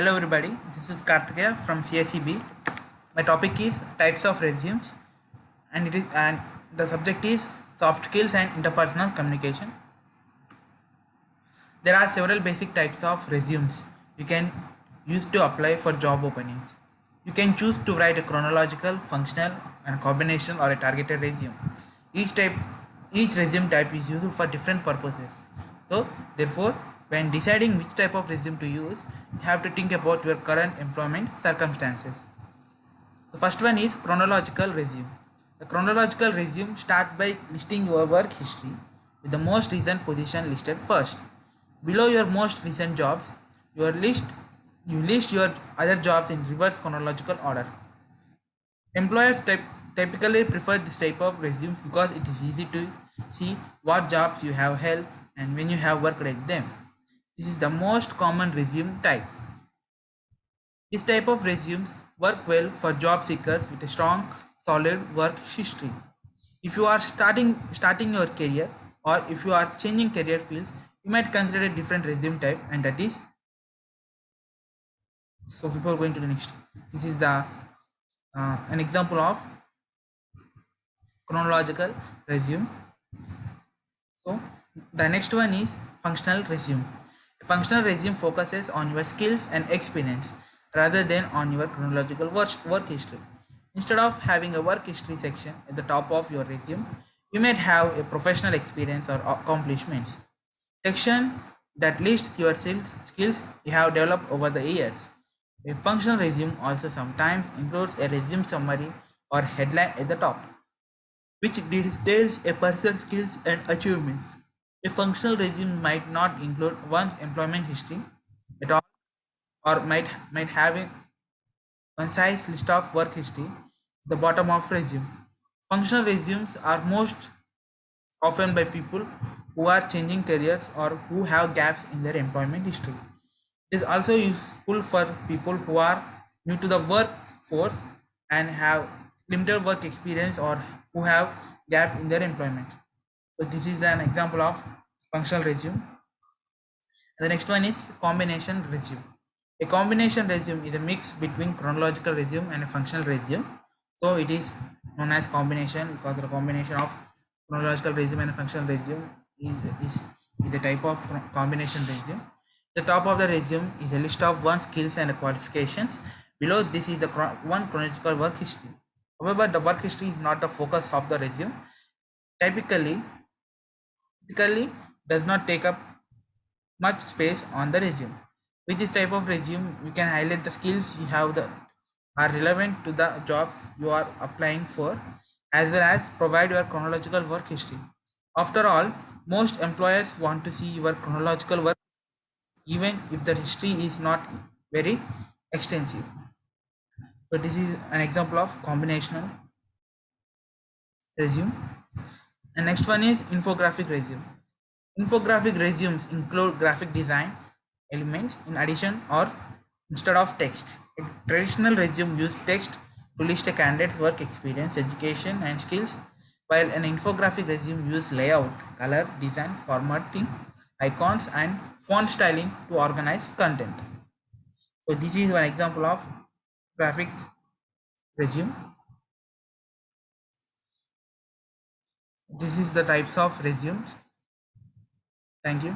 Hello everybody, this is Karthikeya from CSEB. My topic is types of resumes and the subject is soft skills and interpersonal communication. There are several basic types of resumes you can use to apply for job openings. You can choose to write a chronological, functional and combination or a targeted resume. Each type each resume type is useful for different purposes. So therefore when deciding which type of resume to use, you have to think about your current employment circumstances. The first one is chronological resume. The chronological resume starts by listing your work history with the most recent position listed first. Below your most recent jobs, you list your other jobs in reverse chronological order. Employers typically prefer this type of resumes because it is easy to see what jobs you have held and when you have worked at them. This is the most common resume type. This type of resumes work well for job seekers with a strong, solid work history. If you are starting your career or if you are changing career fields, you might consider a different resume type, and that is. So before going to the next, this is the an example of chronological resume. So the next one is functional resume. A functional resume focuses on your skills and experience rather than on your chronological work history. Instead of having a work history section at the top of your resume, you might have a professional experience or accomplishments section that lists your skills you have developed over the years. A functional resume also sometimes includes a resume summary or headline at the top, which details a person's skills and achievements. A functional resume might not include one's employment history at all or might have a concise list of work history at the bottom of resume. Functional resumes are most often by people who are changing careers or who have gaps in their employment history. It is also useful for people who are new to the workforce and have limited work experience or who have gap in their employment. So this is an example of functional resume. The next one is combination resume. A combination resume is a mix between chronological resume and a functional resume. So it is known as combination because the combination of chronological resume and functional resume is a type of combination resume. The top of the resume is a list of one's skills and qualifications. Below this is the one chronological work history. However, the work history is not the focus of the resume. Typically, typically does not take up much space on the resume. With this type of resume, you can highlight the skills you have that are relevant to the jobs you are applying for, as well as provide your chronological work history. After all, most employers want to see your chronological work, even if the history is not very extensive. So this is an example of combinational resume. The next one is infographic resume. Infographic resumes include graphic design elements in addition or instead of text. A traditional resume uses text to list a candidate's work experience, education, and skills, while an infographic resume uses layout, color, design, formatting, icons, and font styling to organize content. So this is one example of graphic resume. This is the types of resumes. Thank you.